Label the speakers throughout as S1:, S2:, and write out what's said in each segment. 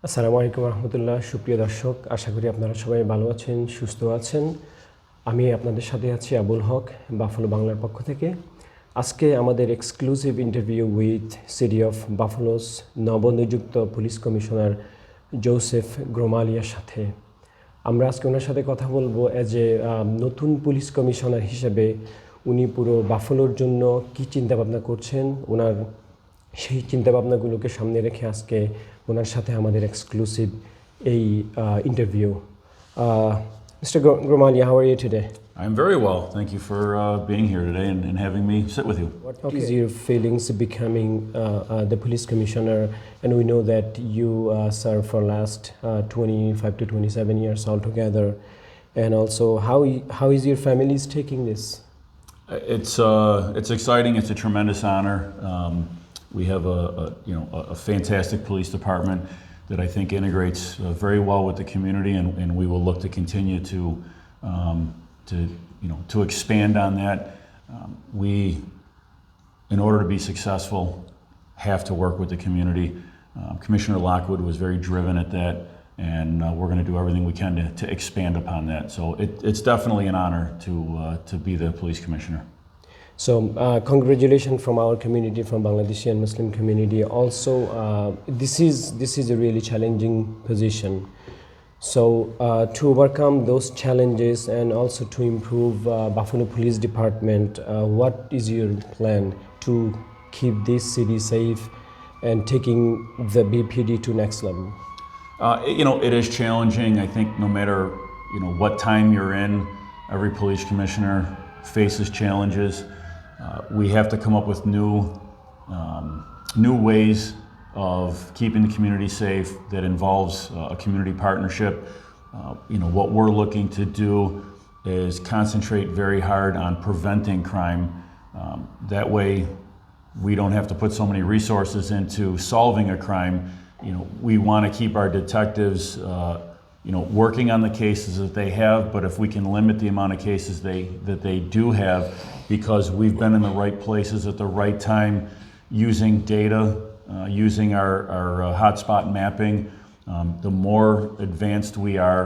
S1: আসসালামু আলাইকুম রহমতুল্লাহ। সুপ্রিয় দর্শক, আশা করি আপনারা সবাই ভালো আছেন, সুস্থ আছেন। আমি আপনাদের সাথে আছি আবুল হক, বাফলো বাংলার পক্ষ থেকে। আজকে আমাদের exclusive interview with city of Buffalo's নবনিযুক্ত পুলিশ কমিশনার জোসেফ গ্রামালিয়ার সাথে। আমরা আজকে ওনার সাথে কথা বলবো অ্যাজ এ নতুন পুলিশ কমিশনার হিসেবে উনি পুরো বাফলোর জন্য কী চিন্তাভাবনা করছেন, ওনার সেই চিন্তাভাবনাগুলোকে সামনে রেখে আজকে ওনার সাথে আমাদের এক্সক্লুসিভ এই interview. Mr. Gramalia, how are you today?
S2: I'm very well. Thank you for being here today and having me sit with you.
S1: What is your feelings becoming the police commissioner? And we know that you served for last 25 to 27 years altogether. And also, how is your family is taking this?
S2: It's exciting. It's a tremendous honor. We have a fantastic police department that I think integrates very well with the community, and we will look to continue to expand on that. We, in order to be successful, have to work with the community. Commissioner Lockwood was very driven at that, and we're going to do everything we can to expand upon that. So it's definitely an honor to be the police commissioner.
S1: So congratulations from our community, from Bangladeshi and Muslim community. Also, this is a really challenging position. So to overcome those challenges and also to improve Buffalo Police Department, what is your plan to keep this city safe and taking the BPD to next level?
S2: It is challenging. I think no matter what time you're in, every police commissioner faces challenges. We have to come up with new ways of keeping the community safe that involves a community partnership. What we're looking to do is concentrate very hard on preventing crime. That way, we don't have to put so many resources into solving a crime. We want to keep our detectives working on the cases that they have, but if we can limit the amount of cases that they do have, because we've been in the right places at the right time, using data, using our hotspot mapping, the more advanced we are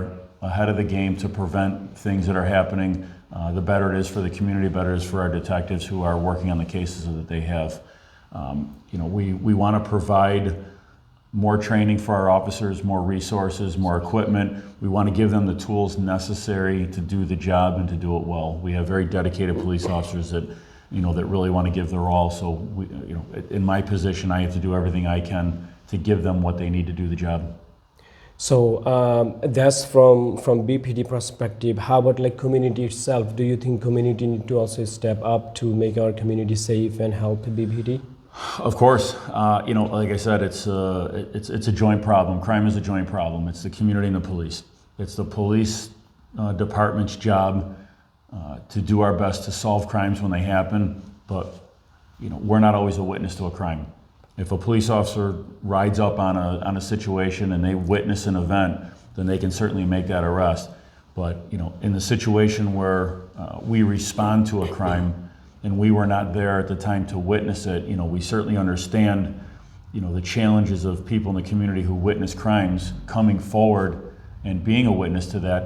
S2: ahead of the game to prevent things that are happening, the better it is for the community, better it is for our detectives who are working on the cases that they have. We want to provide more training for our officers, more resources, more equipment. We want to give them the tools necessary to do the job and to do it well. We have very dedicated police officers that really want to give their all. So, in my position, I have to do everything I can to give them what they need to do the job.
S1: So that's from BPD perspective. How about like community itself? Do you think community need to also step up to make our community safe and help BPD?
S2: Of course, like I said, it's a joint problem. Crime is a joint problem. It's the community and the police. It's the police department's job to do our best to solve crimes when they happen, but we're not always a witness to a crime. If a police officer rides up on a situation and they witness an event, then they can certainly make that arrest. But in the situation where we respond to a crime, and we were not there at the time to witness it, we certainly understand, the challenges of people in the community who witness crimes coming forward and being a witness to that,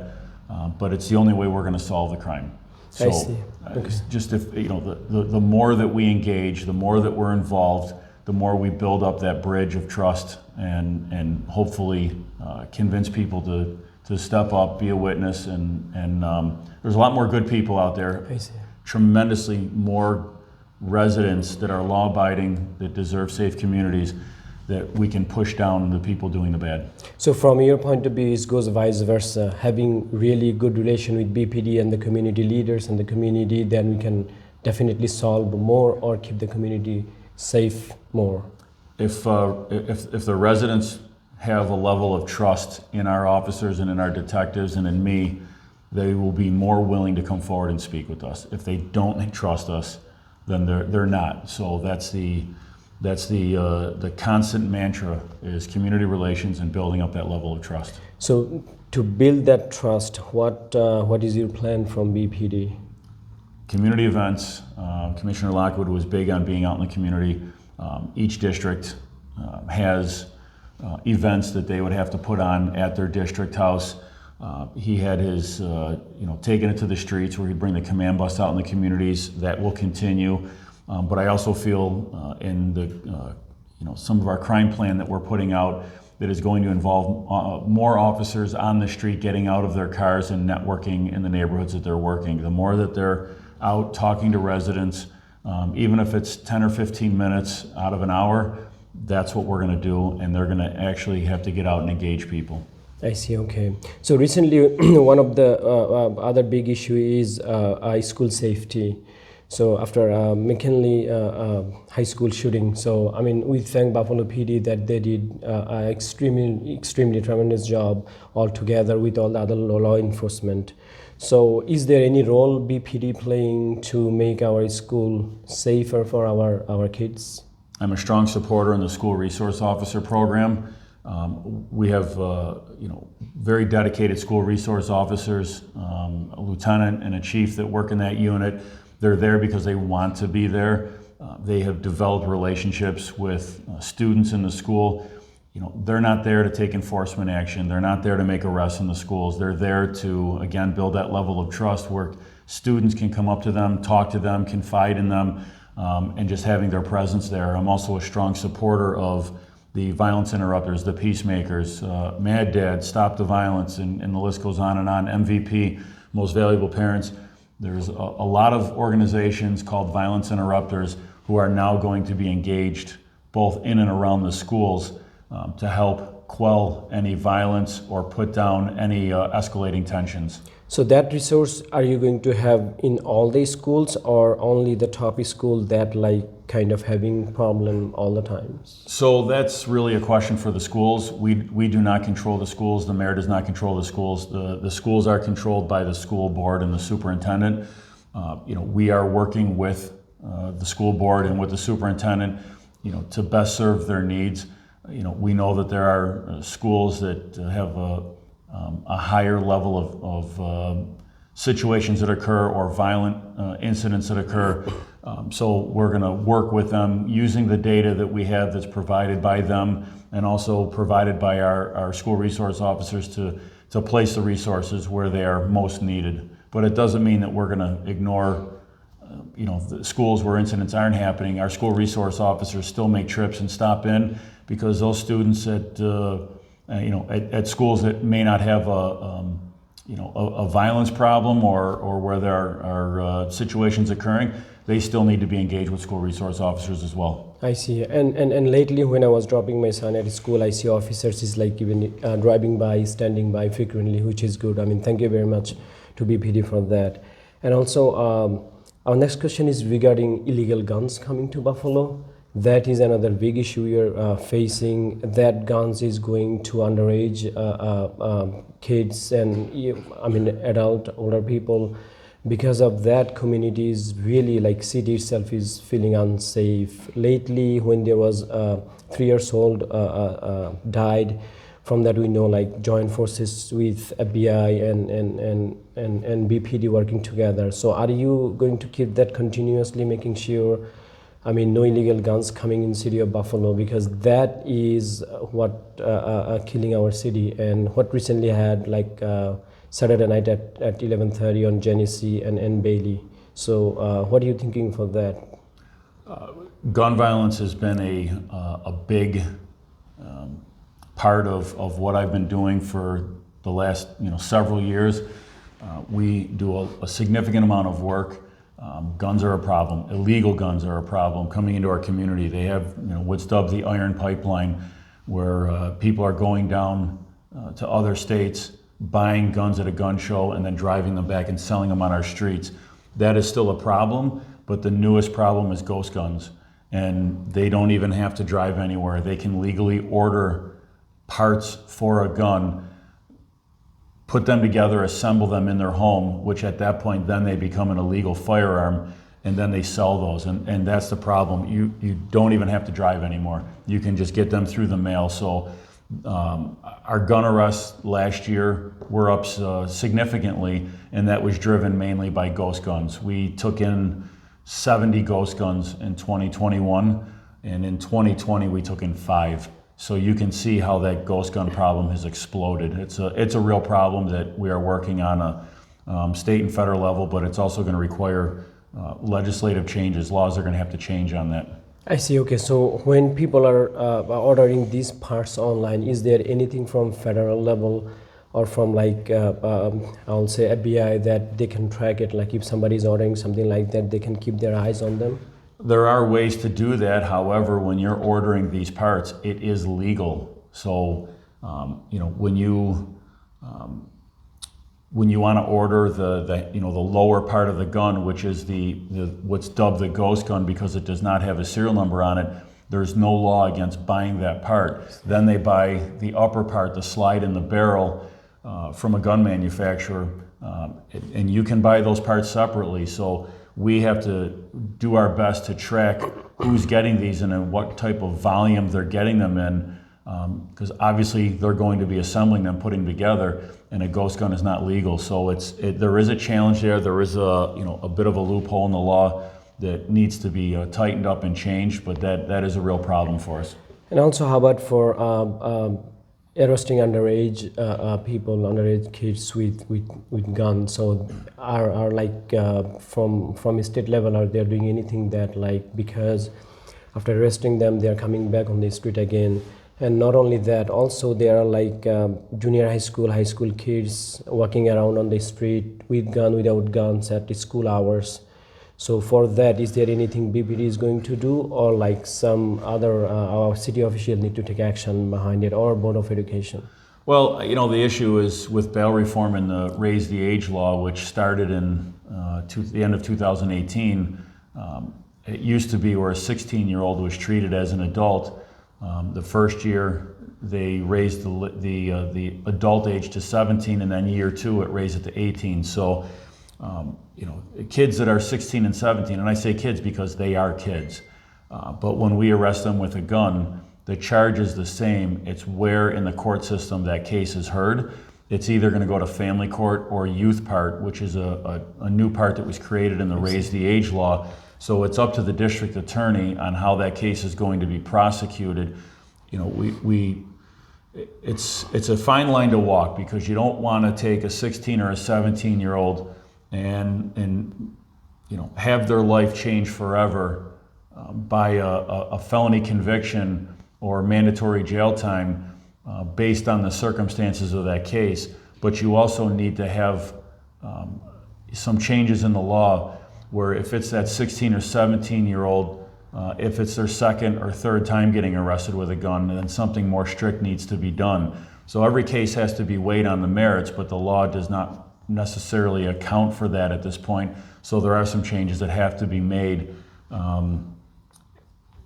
S2: but it's the only way we're going to solve the crime. So,
S1: I see. Okay.
S2: Just if, the more that we engage, the more that we're involved, the more we build up that bridge of trust and hopefully convince people to step up, be a witness, and there's a lot more good people out there.
S1: I see.
S2: Tremendously more residents that are law-abiding, that deserve safe communities, that we can push down the people doing the bad.
S1: So from your point of view, it goes vice versa. Having really good relation with BPD and the community leaders and the community, then we can definitely solve more or keep the community safe more.
S2: If the residents have a level of trust in our officers and in our detectives and in me, they will be more willing to come forward and speak with us. If they don't trust us, then they're not. So that's the constant mantra is community relations and building up that level of trust.
S1: So to build that trust, what is your plan from BPD?
S2: Community events. Commissioner Lockwood was big on being out in the community. Each district has events that they would have to put on at their district house. He had his, taking it to the streets where he'd bring the command bus out in the communities. That will continue. But I also feel in the, some of our crime plan that we're putting out that is going to involve more officers on the street getting out of their cars and networking in the neighborhoods that they're working. The more that they're out talking to residents, even if it's 10 or 15 minutes out of an hour, that's what we're going to do, and they're going to actually have to get out and engage people.
S1: I see, okay. So recently, one of the other big issue is school safety. So after McKinley High School shooting, so I mean, we thank Buffalo PD that they did an extremely tremendous job all together with all the other law enforcement. So is there any role BPD playing to make our school safer for our kids?
S2: I'm a strong supporter in the school resource officer program. We have very dedicated school resource officers, a lieutenant and a chief that work in that unit. They're there because they want to be there. They have developed relationships with students in the school. They're not there to take enforcement action. They're not there to make arrests in the schools. They're there to, again, build that level of trust where students can come up to them, talk to them, confide in them, and just having their presence there. I'm also a strong supporter of the violence interrupters, the peacemakers, Mad Dad, Stop the Violence, and the list goes on and on, MVP, Most Valuable Parents. There's a lot of organizations called violence interrupters who are now going to be engaged both in and around the schools to help quell any violence or put down any escalating tensions.
S1: So that resource, are you going to have in all the schools or only the top school that like kind of having problem all the time?
S2: So that's really a question for the schools. We do not control the schools. The mayor does not control the schools. The schools are controlled by the school board and the superintendent. We are working with the school board and with the superintendent, to best serve their needs. We know that there are schools that have a higher level of situations that occur or violent incidents that occur. So we're going to work with them using the data that we have that's provided by them and also provided by our school resource officers to place the resources where they are most needed. But it doesn't mean that we're going to ignore the schools where incidents aren't happening. Our school resource officers still make trips and stop in because those students at schools that may not have a violence problem or where there are situations occurring, they still need to be engaged with school resource officers as well.
S1: I see. And lately when I was dropping my son at school, I see officers is like even driving by, standing by frequently, which is good. I mean, thank you very much to BPD for that. And also, our next question is regarding illegal guns coming to Buffalo. That is another big issue you're facing. That guns is going to underage kids and adult, older people. Because of that, communities really like city itself is feeling unsafe. Lately, when there was 3 years old died, from that we know like joint forces with FBI and BPD working together. So are you going to keep that continuously, making sure no illegal guns coming in city of Buffalo, because that is what killing our city, and what recently had like Saturday night at 11:30 on Genesee and Bailey. So what are you thinking for that?
S2: Gun violence has been a big part of what I've been doing for the last several years. We do a significant amount of work. Guns are a problem. Illegal guns are a problem coming into our community. They have what's dubbed the iron pipeline, where people are going down to other states, buying guns at a gun show, and then driving them back and selling them on our streets. That is still a problem, but the newest problem is ghost guns. And they don't even have to drive anywhere. They can legally order parts for a gun, put them together, assemble them in their home, which at that point then they become an illegal firearm, and then they sell those. And that's the problem. You don't even have to drive anymore. You can just get them through the mail. So our gun arrests last year were up significantly, and that was driven mainly by ghost guns. We took in 70 ghost guns in 2021, and in 2020 we took in 5. So you can see how that ghost gun problem has exploded. It's a real problem that we are working on a state and federal level, but it's also going to require legislative changes. Laws are going to have to change on that.
S1: I see. Okay, so when people are ordering these parts online, is there anything from federal level or from like I'll say FBI that they can track it? Like if somebody is ordering something like that, they can keep their eyes on them?
S2: There are ways to do that. However, when you're ordering these parts, it is legal. So, when you want to order the lower part of the gun, which is the what's dubbed the ghost gun because it does not have a serial number on it, there's no law against buying that part. Then they buy the upper part, the slide in the barrel, from a gun manufacturer, and you can buy those parts separately. So we have to do our best to track who's getting these and in what type of volume they're getting them in, because obviously they're going to be assembling them, putting them together, and a ghost gun is not legal. So there is a challenge there. There is a bit of a loophole in the law that needs to be tightened up and changed, but that is a real problem for us.
S1: And also, how about for arresting underage people, underage kids with guns? So are like from state level, are they doing anything that, like, because after arresting them they are coming back on the street again? And not only that, also there are like junior high school kids walking around on the street with gun, without guns at the school hours. So for that, is there anything BPD is going to do, or like some other our city official need to take action behind it, or Board of Education?
S2: Well, the issue is with bail reform and the raise the age law, which started in the end of 2018. It used to be where a 16-year-old was treated as an adult. The first year they raised the adult age to 17, and then year two it raised it to 18. So kids that are 16 and 17, and I say kids because they are kids, but when we arrest them with a gun, the charge is the same. It's where in the court system that case is heard. It's either going to go to family court or youth part, which is a new part that was created in the raise the age law. So it's up to the district attorney on how that case is going to be prosecuted. It's a fine line to walk, because you don't want to take a 16 or a 17-year-old and have their life change forever by a felony conviction or mandatory jail time based on the circumstances of that case. But you also need to have some changes in the law where if it's that 16 or 17-year-old, if it's their second or third time getting arrested with a gun, then something more strict needs to be done. So every case has to be weighed on the merits, but the law does not necessarily account for that at this point. So there are some changes that have to be made.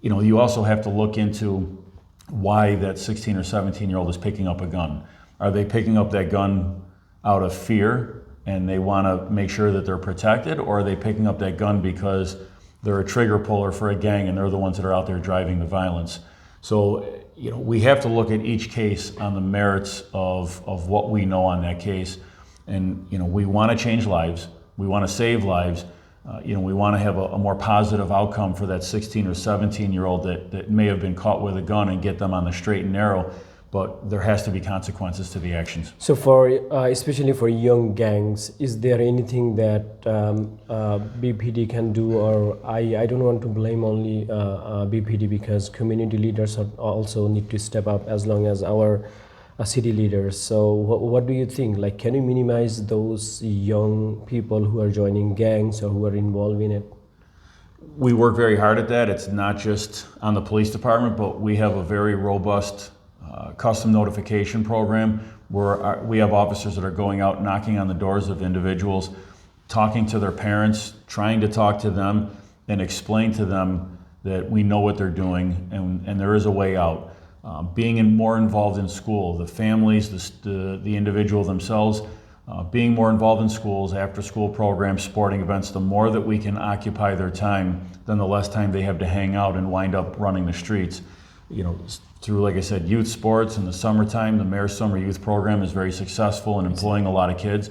S2: You also have to look into why that 16 or 17-year-old is picking up a gun. Are they picking up that gun out of fear and they want to make sure that they're protected, or are they picking up that gun because they're a trigger puller for a gang and they're the ones that are out there driving the violence? So, we have to look at each case on the merits of what we know on that case. And, we want to change lives. We want to save lives. We want to have a more positive outcome for that 16 or 17-year-old that may have been caught with a gun and get them on the straight and narrow. But there has to be consequences to the actions. So
S1: for especially for young gangs, is there anything that BPD can do? Or I don't want to blame only BPD, because community leaders also need to step up, as long as our city leaders. So what do you think? Like, can you minimize those young people who are joining gangs or who are involved in it?
S2: We work very hard at that. It's not just on the police department, but we have a very robust custom notification program where we have officers that are going out, knocking on the doors of individuals, talking to their parents, trying to talk to them and explain to them that we know what they're doing and there is a way out. Being more involved in school, the families, the individual themselves, being more involved in schools, after school programs, sporting events. The more that we can occupy their time, then the less time they have to hang out and wind up running the streets. Through, like I said, youth sports in the summertime, the Mayor's Summer Youth Program is very successful in employing a lot of kids.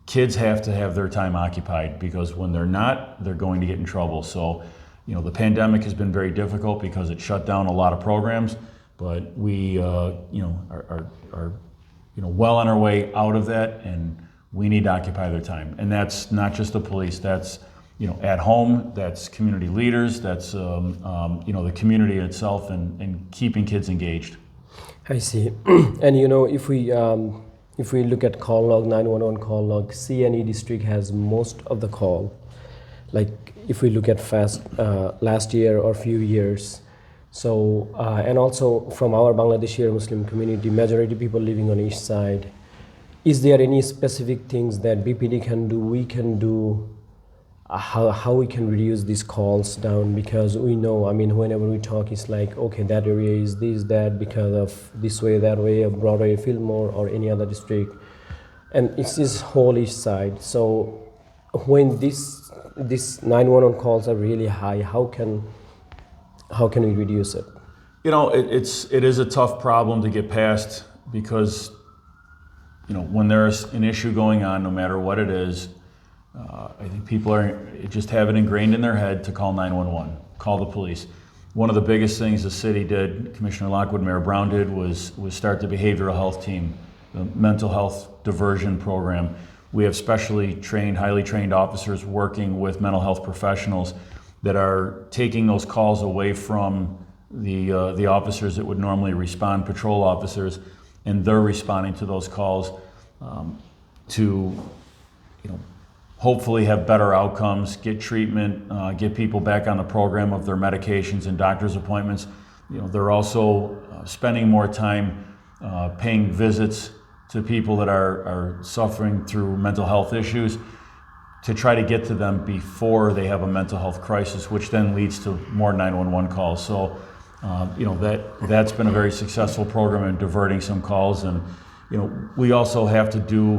S2: Kids have to have their time occupied, because when they're not, they're going to get in trouble. So, the pandemic has been very difficult because it shut down a lot of programs. but we are well on our way out of that, and we need to occupy their time. And that's not just the police. That's at home. That's community leaders. That's the community itself, and keeping kids engaged.
S1: I see. And if we look at call log, 911 call log, CNE district has most of the call. Like if we look at last year or few years. So and also from our Bangladeshi Muslim community, majority people living on east side. Is there any specific things that BPD can do, we can do, how we can reduce these calls down? Because we know, whenever we talk, it's like, okay, that area is this, that, because of this way, that way, Broadway, Fillmore, or any other district. And it's this whole east side. So when these 911 calls are really high, how can we reduce it?
S2: It is a tough problem to get past, because when there's an issue going on, no matter what it is, I think people just have it ingrained in their head to call 911, call the police. One of the biggest things the city did, Commissioner Lockwood, Mayor Brown did, was start the behavioral health team, the mental health diversion program. We have specially trained, highly trained officers working with mental health professionals that are taking those calls away from the officers that would normally respond, patrol officers, and they're responding to those calls to hopefully have better outcomes, get treatment, get people back on the program of their medications and doctor's appointments. They're also spending more time paying visits to people that are suffering through mental health issues, to try to get to them before they have a mental health crisis, which then leads to more 911 calls. So, that's been a very successful program in diverting some calls. And, we also have to do,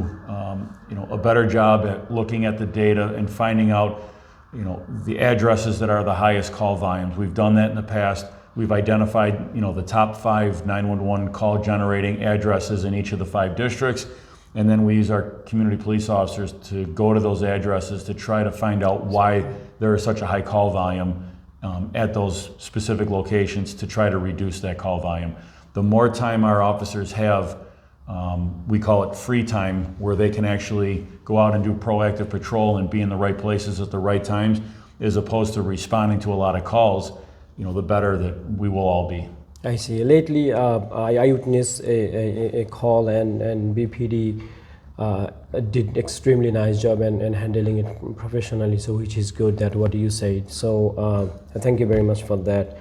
S2: a better job at looking at the data and finding out, the addresses that are the highest call volumes. We've done that in the past. We've identified, the top 5 911 call generating addresses in each of the 5 districts. And then we use our community police officers to go to those addresses to try to find out why there is such a high call volume at those specific locations, to try to reduce that call volume. The more time our officers have, we call it free time, where they can actually go out and do proactive patrol and be in the right places at the right times, as opposed to responding to a lot of calls, the better that we will all be.
S1: I see. Lately, I witnessed a call, and BPD did extremely nice job and handling it professionally, so which is good, that what you said. So thank you very much for that.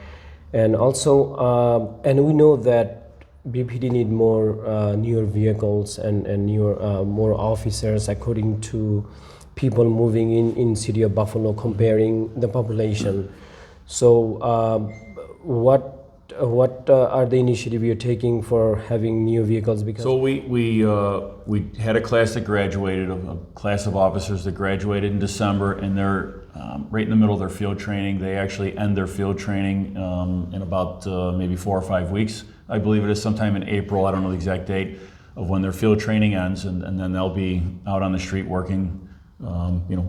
S1: And also, and we know that BPD need more newer vehicles and newer more officers, according to people moving in city of Buffalo, comparing the population. So what are the initiatives you're taking for having new vehicles? Because
S2: so we had a class that graduated, a class of officers that graduated in December, and they're right in the middle of their field training. They actually end their field training in about maybe 4 or 5 weeks. I believe it is sometime in April. I don't know the exact date of when their field training ends, and then they'll be out on the street working,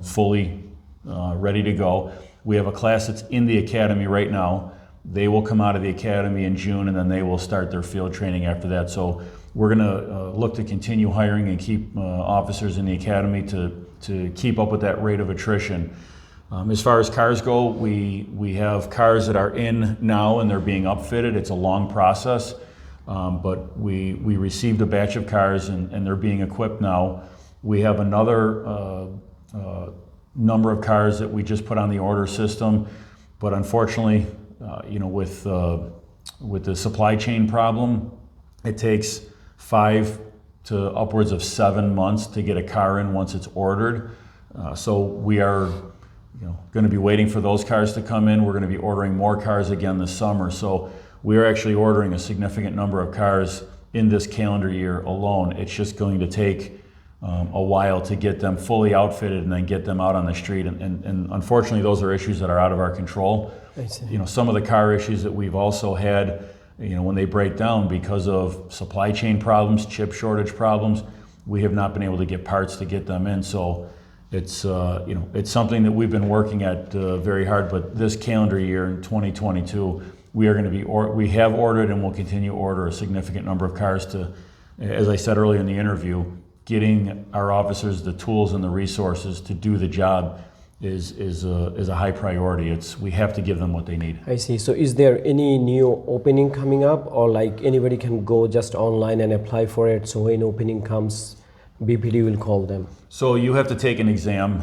S2: fully ready to go. We have a class that's in the academy right now. They will come out of the academy in June, and then they will start their field training after that. So we're going to look to continue hiring and keep officers in the academy to keep up with that rate of attrition. As far as cars go, we have cars that are in now and they're being upfitted. It's a long process, but we received a batch of cars and they're being equipped now. We have another number of cars that we just put on the order system, but unfortunately, with the supply chain problem, it takes 5 to upwards of 7 months to get a car in once it's ordered. So we are going to be waiting for those cars to come in. We're going to be ordering more cars again this summer. So we are actually ordering a significant number of cars in this calendar year alone. It's just going to take a while to get them fully outfitted and then get them out on the street. And unfortunately, those are issues that are out of our control. Some of the car issues that we've also had, when they break down because of supply chain problems, chip shortage problems, we have not been able to get parts to get them in. So it's it's something that we've been working at very hard. But this calendar year in 2022, we are going to be, we have ordered and will continue to order a significant number of cars to, as I said earlier in the interview, getting our officers the tools and the resources to do the job is a high priority. We have to give them what they need.
S1: I see. So is there any new opening coming up, or like anybody can go just online and apply for it? So when opening comes, BPD will call them.
S2: So you have to take an exam.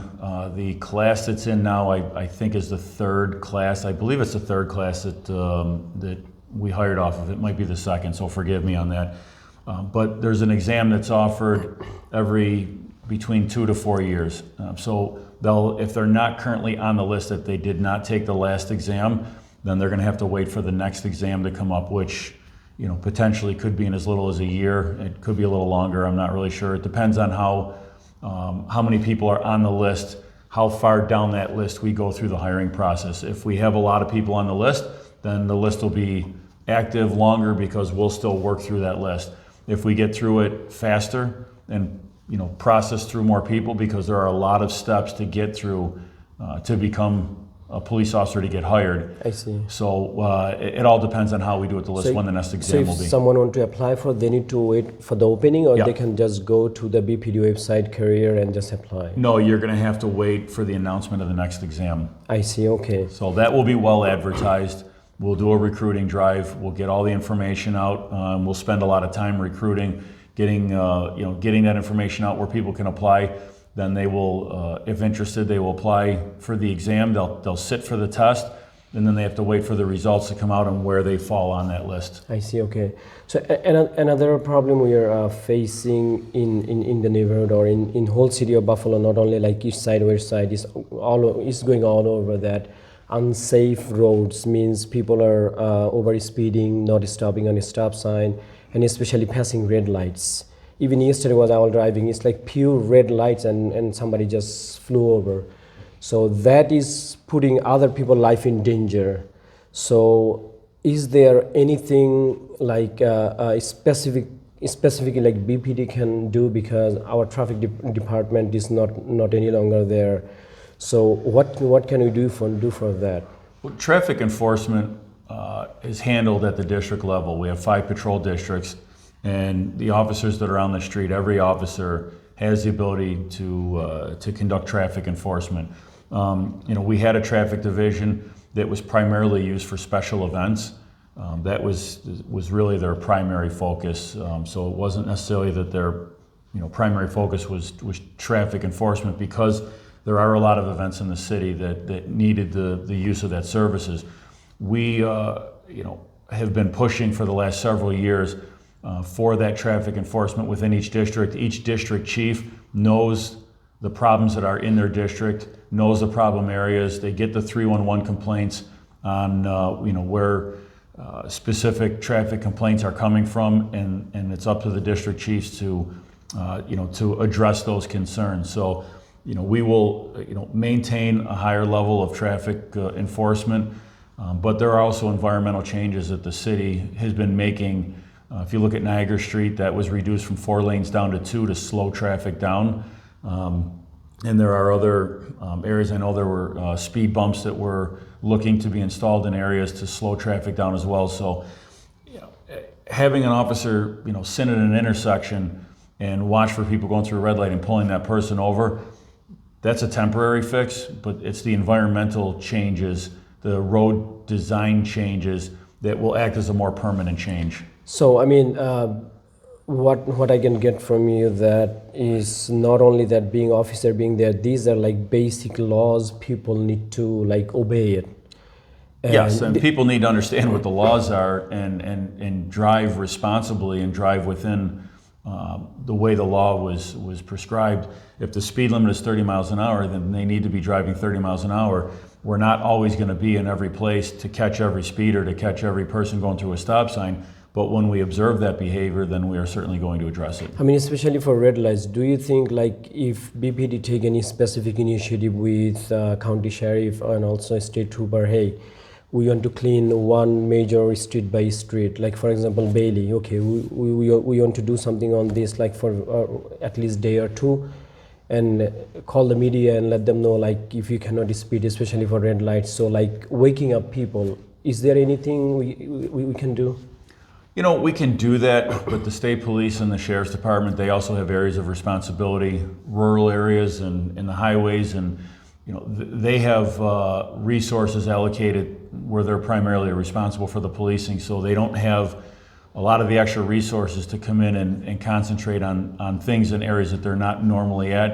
S2: The class that's in now, I think, is the third class. I believe it's the third class that we hired off of. It might be the second, so forgive me on that. But there's an exam that's offered between 2 to 4 years. So if they're not currently on the list, if they did not take the last exam, then they're going to have to wait for the next exam to come up, which potentially could be in as little as a year. It could be a little longer. I'm not really sure. It depends on how many people are on the list, how far down that list we go through the hiring process. If we have a lot of people on the list, then the list will be active longer because we'll still work through that list. If we get through it faster and process through more people, because there are a lot of steps to get through to become a police officer to get hired.
S1: I see.
S2: So it all depends on how we do with the list, when the next exam will be.
S1: So if someone want to apply for, they need to wait for the opening, or
S2: Yeah.
S1: they can just go to the BPD website career and just apply?
S2: No, you're going to have to wait for the announcement of the next exam.
S1: I see. Okay.
S2: So that will be well advertised. We'll do a recruiting drive. We'll get all the information out. We'll spend a lot of time recruiting, getting that information out where people can apply. Then they will, if interested, they will apply for the exam. They'll sit for the test, and then they have to wait for the results to come out and where they fall on that list.
S1: I see. Okay. So another problem we are facing in the neighborhood or in whole city of Buffalo, not only like east side, west side, is going all over that. Unsafe roads means people are over speeding, not stopping on a stop sign, and especially passing red lights. Even yesterday was I was driving, it's like pure red lights and somebody just flew over. So that is putting other people's life in danger. So is there anything like specifically like BPD can do, because our traffic department is not any longer there? So what can we do for that?
S2: Well, traffic enforcement is handled at the district level. We have 5 patrol districts, and the officers that are on the street, every officer has the ability to conduct traffic enforcement. We had a traffic division that was primarily used for special events. That was really their primary focus. So it wasn't necessarily that their primary focus was traffic enforcement, because there are a lot of events in the city that needed the use of that services. We have been pushing for the last several years for that traffic enforcement within each district. Each district chief knows the problems that are in their district, knows the problem areas. They get the 311 complaints on where specific traffic complaints are coming from, and it's up to the district chiefs to address those concerns. So we will maintain a higher level of traffic enforcement, but there are also environmental changes that the city has been making. If you look at Niagara Street, that was reduced from 4 lanes down to 2 to slow traffic down. And there are other areas. I know there were speed bumps that were looking to be installed in areas to slow traffic down as well. So having an officer sit at an intersection and watch for people going through a red light and pulling that person over, that's a temporary fix, but it's the environmental changes, the road design changes that will act as a more permanent change.
S1: So I mean, what I can get from you, that is not only that being officer being there, these are like basic laws, people need to like obey it.
S2: Yes, and people need to understand what the laws are and drive responsibly and drive within the way the law was prescribed. If the speed limit is 30 miles an hour, then they need to be driving 30 miles an hour. We're not always going to be in every place to catch every speeder, to catch every person going through a stop sign. But when we observe that behavior, then we are certainly going to address it.
S1: I mean, especially for red lights, do you think like if BPD take any specific initiative with county sheriff and also state trooper, hey, we want to clean one major street by street, like for example Bailey, okay, we want to do something on this like for at least day or two, and call the media and let them know like if you cannot speed, especially for red lights. So like waking up people Is there anything we can do?
S2: You know, we can do that, but the state police and the sheriff's department, they also have areas of responsibility, rural areas and the highways, and you know, they have resources allocated where they're primarily responsible for the policing, so they don't have a lot of the extra resources to come in and concentrate on things in areas that they're not normally at.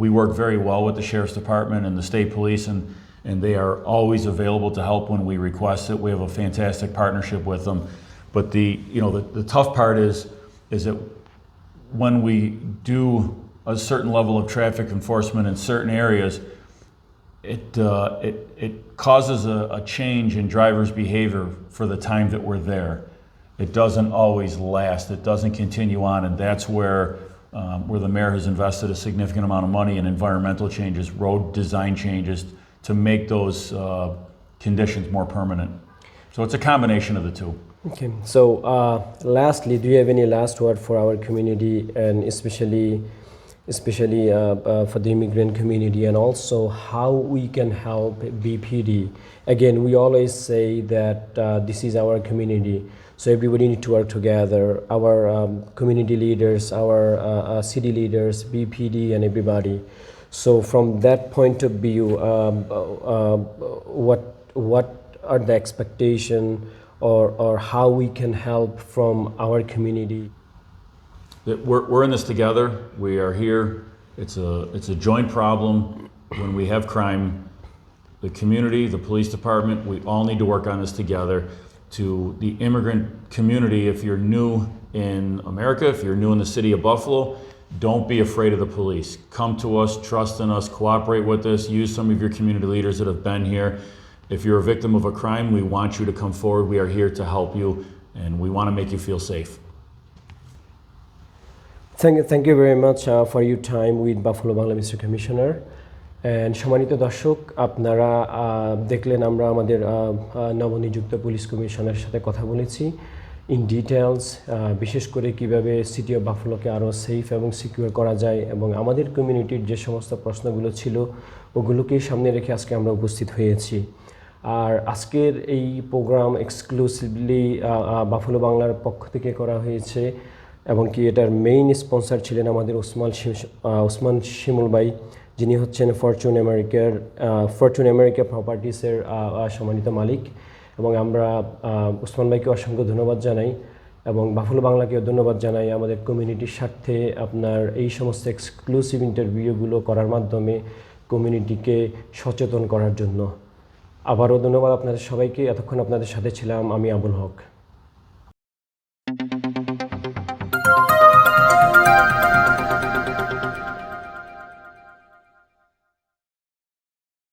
S2: We work very well with the sheriff's department and the state police, and they are always available to help when we request it. We have a fantastic partnership with them. But the tough part is that when we do a certain level of traffic enforcement in certain areas, it causes a change in drivers' behavior for the time that we're there. It doesn't always last. It doesn't continue on, and that's where the mayor has invested a significant amount of money in environmental changes, road design changes, to make those conditions more permanent. So it's a combination of the two.
S1: Okay, so lastly, do you have any last word for our community, and especially for the immigrant community, and also how we can help BPD? Again, we always say that this is our community, so everybody need to work together. Our community leaders, our city leaders, BPD, and everybody. So from that point of view, what are the expectation, or how we can help from our community?
S2: We're in this together. We are here. It's a joint problem. When we have crime, the community, the police department, we all need to work on this together. To the immigrant community, if you're new in America, if you're new in the city of Buffalo, don't be afraid of the police. Come to us, trust in us, cooperate with us, use some of your community leaders that have been here. If you're a victim of a crime, we want you to come forward. We are here to help you, and we want to make you feel safe.
S1: Thank you very much for your time with Buffalo Bangla, Mr. Commissioner. And সম্মানিত দর্শক, আপনারা দেখলেন আমরা আমাদের নবনিযুক্ত police কমিশনারের সাথে কথা বলেছি ইন ডিটেলস, বিশেষ করে কিভাবে সিটি অফ বাফলোকে আরও সেফ এবং সিকিউর করা যায়, এবং আমাদের কমিউনিটির যে সমস্ত প্রশ্নগুলো ছিল ওগুলোকেই সামনে রেখে আজকে আমরা উপস্থিত হয়েছি। আর আজকের এই প্রোগ্রাম এক্সক্লুসিভলি বাফলো বাংলার পক্ষ থেকে করা হয়েছে, এবং কি এটার মেইন স্পন্সর ছিলেন আমাদের ওসমান শিমুল ভাই, যিনি হচ্ছেন ফরচুন আমেরিকা প্রপার্টিসের সম্মানিত মালিক। এবং আমরা ওসমান ভাইকে অসংখ্য ধন্যবাদ জানাই, এবং বাফলো বাংলাকেও ধন্যবাদ জানাই আমাদের কমিউনিটির স্বার্থে আপনার এই সমস্ত এক্সক্লুসিভ ইন্টারভিউগুলো করার মাধ্যমে কমিউনিটিকে সচেতন করার জন্য। আবারও ধন্যবাদ আপনাদের সবাইকে। এতক্ষণ আপনাদের সাথে ছিলাম আমি আবুল হক।